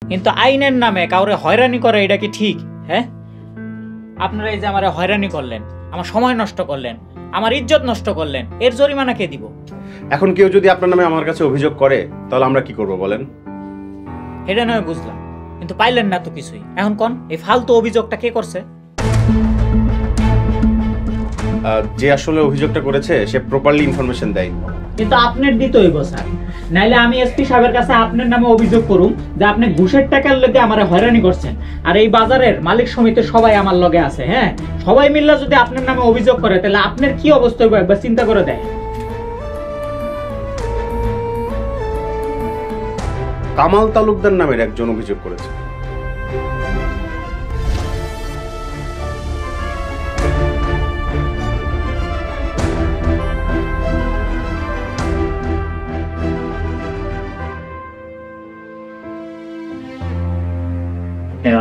কিন্তু আইনের নামে কাউরে হয়রানি করে এটা কি ঠিক? হ্যাঁ, আপনারা এই যে আমারে হয়রানি করলেন, আমার সময় নষ্ট করলেন, আমার ইজ্জত নষ্ট করলেন, এর জরিমানা কে দিব? এখন কেউ যদি আপনার নামে আমার কাছে অভিযোগ করে তাহলে আমরা কি করব বলেন? এটা নয় বুঝলাম, কিন্তু পাইলেন না তো কিছুই। এখন কোন এই ফালতু অভিযোগটা কে করছে? যে আসলে অভিযোগটা করেছে সে প্রপারলি ইনফরমেশন দেয়নি। কিন্তু আপনার দিতে হইব স্যার, নাইলে আমি এসপি সাহেবের কাছে আপনার নামে অভিযোগ করুম যে আপনি ঘুষের টাকার লগে আমারে হয়রানি করছেন। আর এই বাজারের মালিক সমিতির সবাই আমার লগে আছে। হ্যাঁ, সবাই মিললে যদি আপনার নামে অভিযোগ করে তাহলে আপনার কি অবস্থা হইব একবার চিন্তা করে দেয়। কামাল তালুকদার নামের একজন অভিযোগ করেছে।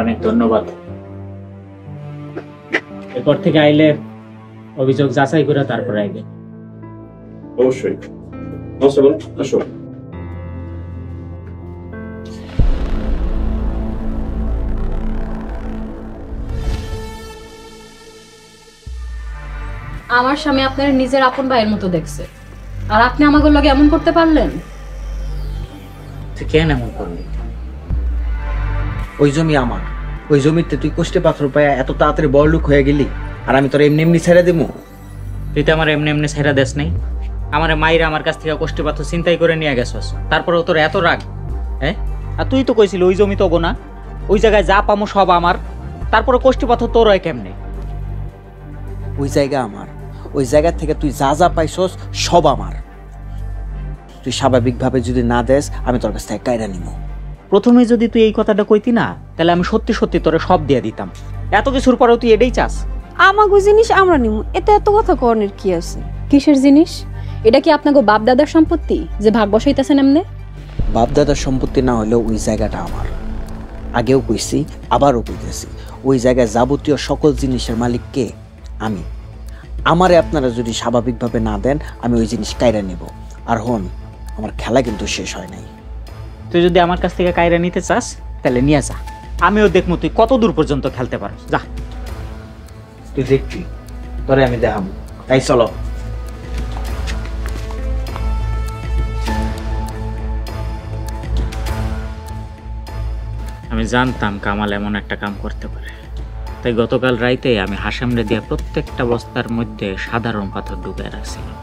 অনেক ধন্যবাদ। এরপর থেকে আইলে অভিযোগ যাচাই করে তারপরে আইবে। অবশ্যই। আসো। আমার স্বামী আপনার নিজের আপন ভাইয়ের মতো দেখছে, আর আপনি আমাকে লগে এমন করতে পারলেন? তুই কেন এমন করলি? ওই জমি আমার, ওই জমিতে তুই কষ্টে পাথর পায়া এত তাড়াতাড়ি বড়লোক হয়ে গেলি, আর আমি তোর এমনি এমনি ছেড়ে দেবো? তুই তো আমার এমনি এমনি ছেড়া দেশ নাই। আমার মাইরা আমার কাছ থেকে কষ্টে পাথর চিন্তাই করে নিয়ে গেছস, তারপরে তোর এত রাগ? হ্যাঁ, আর তুই তো কইছিলি ওই জমি তো না, ওই জায়গায় যা পামো সব আমার, তারপরে কষ্টে পাথর তোর হয় কেমনে? ওই জায়গা আমার, ওই জায়গা থেকে তুই যা যা পাইছস সব আমার। তুই স্বাভাবিকভাবে যদি না দেস আমি তোর কাছ থেকে কায়রা নিব। প্রথমে যদি তুই এই কথাটা কইতি না তাহলে আমি সত্যি সত্যি তোরে সব দিয়ে দিতাম। এত কিছুর পরেও তুই এটাই চাস? আমাগো জিনিস আমরা নিমু, এতে এত কথা কর্ণের কি আছে? কিসের জিনিস? এটা কি আপনাকে বাপ দাদার সম্পত্তি যে ভাগ বসাইতেছেন এমনে? বাপ দাদার সম্পত্তি না হলেও ওই জায়গাটা আমার। আগেও কইছি, আবারও কইতেছি, ওই জায়গায় যাবতীয় সকল জিনিসের মালিক কে? আমি। আমারে আপনারা যদি স্বাভাবিকভাবে না দেন আমি ওই জিনিস কায়রা নেব। আর হন, আমার খেলা কিন্তু শেষ হয় নাই। তুই যদি আমার কাছ থেকে কায়রা নিতে চাস তাহলে নিয়ে যা, আমিও দেখবো তুই কত দূর পর্যন্ত খেলতে পারস। যা। তুই দেখবি, তোরে আমি দেখাবো। তাই চলো। আমি জানতাম কামাল এমন একটা কাম করতে পারে, তাই গতকাল রাইতে আমি হাসামরে দিয়া প্রত্যেকটা বস্তার মধ্যে সাধারণ পাথর ঢুকে রাখছিলাম।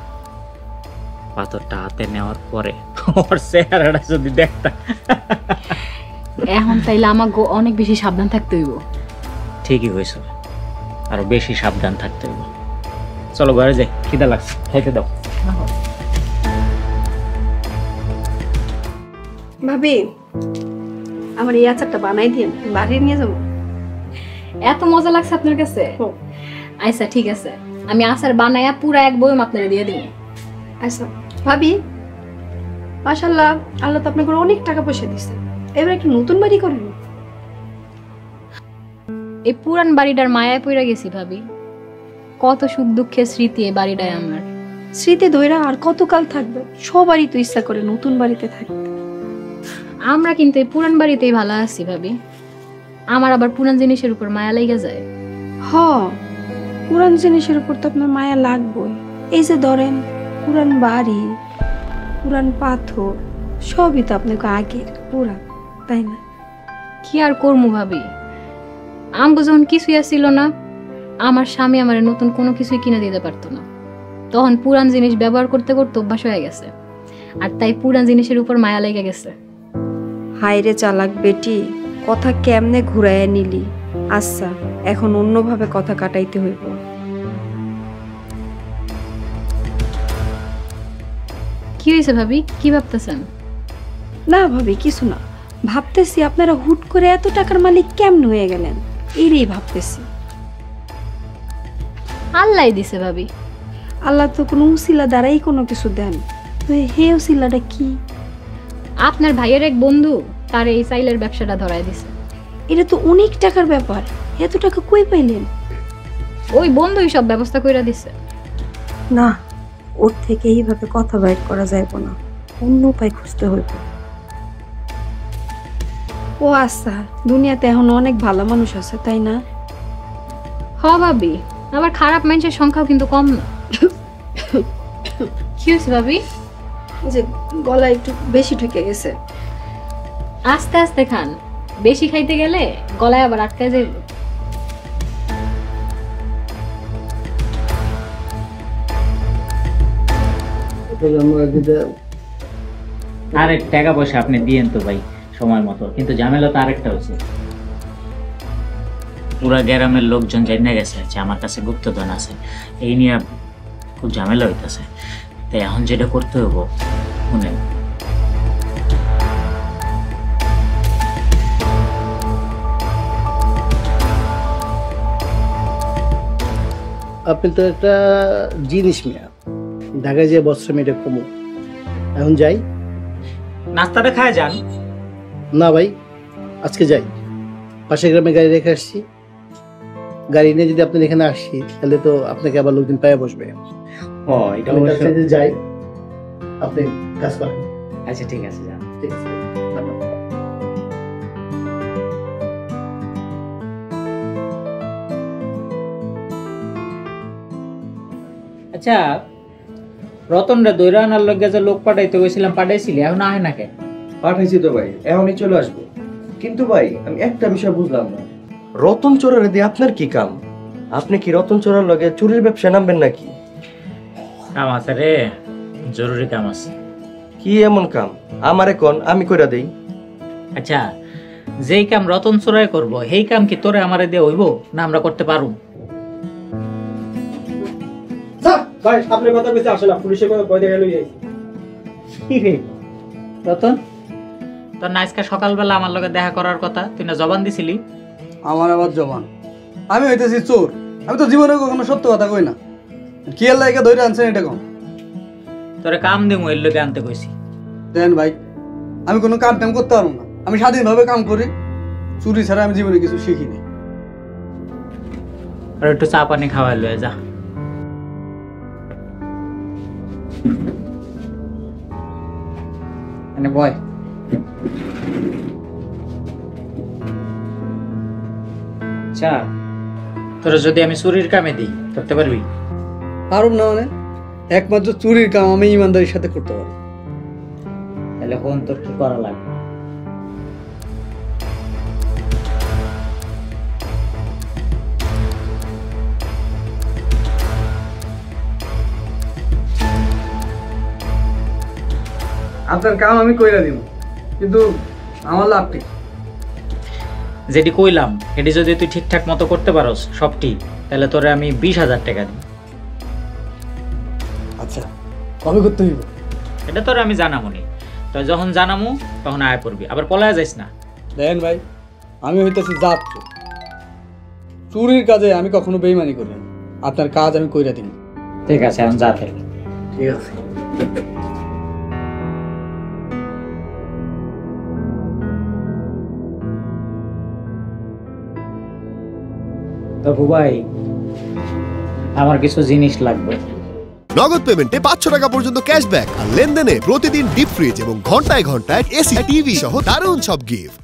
পাথরটা হাতে নেওয়ার পরে ওর চেহারাটা যদি দেখতাম। এখন তাইলে আমাকে অনেক বেশি সাবধান থাকতে হইব। ঠিকই হয়েছে, আরো বেশি সাবধান থাকতে হইব। চলো ঘরে যাই, খিদা লাগছে, খাইতে দাও। ভাবি, আমার এই আচারটা বানাই দিন, বাড়ি নিয়ে যাবো। এত মজা লাগছে আপনার কাছে? আচ্ছা ঠিক আছে, আমি আচার বানাইয়া পুরা এক বয়ম আপনারে দিয়ে দিব। আচ্ছা ভাবি, মাশাআল্লাহ, আল্লাহ তো আপনাকে অনেক টাকা পয়সা দিচ্ছে, এবার একটু নতুন বাড়ি করবেন। এই পুরান বাড়িটার মায়ায় পইরা গেছি ভাবি। কত সুখ দুঃখের স্মৃতি এই বাড়িটায় আমার। স্মৃতি ধইরা আর কতকাল থাকবে? সবারই তো ইচ্ছা করে নতুন বাড়িতে থাকতে। আমরা কিন্তু এই পুরান বাড়িতেই ভালো আছি ভাবি। আমার আবার পুরান জিনিসের উপর মায়া লেগে যায়। হ, পুরান জিনিসের উপর তো আপনার মায়া লাগবেই। এই যে ধরেন পুরান বাড়ি, পুরান পাথর, সবই তো আপনাকে আগের পুরান, তাই না? কি আর করবো ভাবি, আমগো যখন কিছুই আসছিল না, আমার স্বামী আমার নতুন কোনো কিছুই কিনে দিতে পারতো না, তখন পুরান জিনিস ব্যবহার করতে করতে অভ্যাস হয়ে গেছে, আর তাই পুরান জিনিসের উপর মায়া লেগে গেছে। হায়রে চালাক বেটি, কথা কেমনে ঘুরাইয়া নিলি। আচ্ছা, এখন অন্যভাবে কথা কাটাইতে হইব। কি হয়েছে ভাবি, কি ভাবতেছেন? না ভাবি, কিছু না। ভাবতেছি আপনারা হুট করে এত টাকার মালিক কেমন হয়ে গেলেন, এরই ভাবতেছি। আল্লাহ দিছে ভাবি। আল্লাহ তো কোনো উসিলা দ্বারাই কোনো কিছু দেন, তো হে উসিলাটা কি? আপনার ভাইয়ের এক বন্ধু তার এই সাইলের ব্যবসাটা ধরায় দিছে। এটা তো অনেক টাকার ব্যাপার, এত টাকা কই পাইলেন? ওই বন্ধুই সব ব্যবস্থা কইরা দিছে। না, ওর থেকে এইভাবে কথা বাইর করা যাইব না, অন্য উপায় খুঁজতে হইব। ও আচ্ছা, দুনিয়াতে এখন অনেক ভালো মানুষ আছে তাই না? হ ভাবি, আবার খারাপ মানুষের সংখ্যাও কিন্তু কম না। কি হয়েছে ভাবি? যে গলা একটু বেশি ঠেকে গেছে। আস্তে আস্তে খান, বেশি খাইতে গেলে গলায় আবার আটকে যাবে। আরে টাকা পয়সা আপনি দিয়েন তো ভাই সময় মতো, কিন্তু ঝামেলা তো আরেকটা হচ্ছে, পুরা গ্রামের লোকজন জেনে গেছে যে আমার কাছে গুপ্তধন আছে, এই নিয়ে খুব ঝামেলা হইতেছে। তাই এখন যেটা করতে হইব শুনেন। আপনি তো একটা জিনিস মিয়া, ঢাকায় যে বস্ত্র মেয়েটা কমো। এখন যাই? নাস্তাটা খায় যান। না ভাই, আজকে যাই। পাশের গ্রামে গাড়ি রেখে আসছি, গাড়ি নিয়ে যদি আপনার এখানে আসি তাহলে তো আপনাকে আবার লোকজন পায়ে বসবে। ও এটা আমি তার সাথে যাই, আপনি কাজ করেন। আচ্ছা ঠিক আছে যান। ঠিক আছে। আচ্ছা রতনরা দৈরা আনার লগে যে লোক পাঠাইতে গেছিলাম, পাঠাইছিলি, এখন আহে না কেন? পাঠাইছি তো ভাই, এখনই চলে আসবো। কিন্তু ভাই আমি একটা বিষয় বুঝলাম না, রতন চোরের দিয়ে আপনার কি কাম? আপনি কি রতন চোরের লগে চুরির ব্যবসা নামবেন নাকি? কাম আছে রে, জরুরি কাম আছে। কি এমন কাম আমারে কোন, আমি কইরা দেই। আচ্ছা যেই কাম রতন চোরাই করবো সেই কাম কি তোরে আমারে দিয়ে হইব না আমরা করতে পারবো? ভাই আপনার কথা কইতে আসলে পুলিশে কইতে গেল কি রে রতন, তোর না আজকে সকালবেলা আমার লগে দেখা করার কথা, তুই না জবান দিছিলি? আমার আবার জবান, আমি হইতেছি চোর, আমি তো জীবনে কখনো সত্য কথা কই না। কি আল্লাহ একে ধরে আনছেন এটা কম? তোরে কাম দিমু এর লগে আনতে কইছি। দেন ভাই, আমি কোনো কাম টাম করতে পারবো না, আমি স্বাধীনভাবে কাম করি, চুরি ছাড়া আমি জীবনে কিছু শিখিনি। আর একটু চা পানি খাওয়াই লয়ে যা। মানে বয় আচ্ছা, তোরা যদি আমি চুরির কামে দিই করতে পারবি? পারব না মানে? একমাত্র চুরির কাম আমি ইমানদারির সাথে করতে পারি। তাহলে কোন তোর কি করা লাগবে? আপনার কাম আমি কইরা দিব, কিন্তু আমার লাভ কি? যেটি কইলাম এটি যদি তুই ঠিকঠাক মতো করতে পারোস সবটি, তাহলে তোরে আমি 20,000 টাকা দিই। আচ্ছা কবে করতে হইব? এটা তোরে আমি জানাবো নি, তো যখন জানামু তখন আয় পড়বি, আবার পলায় যাইস না। দেন ভাই, আমি হইতেছি জাত চোর, চুরির কাজে আমি কখনো বেইমানি করি না। আপনার কাজ আমি কইরা দিব। ঠিক আছে এখন যা তাহলে। ঠিক আছে। তো ভাই আমার কিছু জিনিস লাগবে। নগদ পেমেন্টে 500 টাকা পর্যন্ত ক্যাশব্যাক আর লেনদেনে প্রতিদিন ডিপ ফ্রিজ এবং ঘন্টায় ঘন্টায় এসি টিভি সহ দারুণ সব গিফট।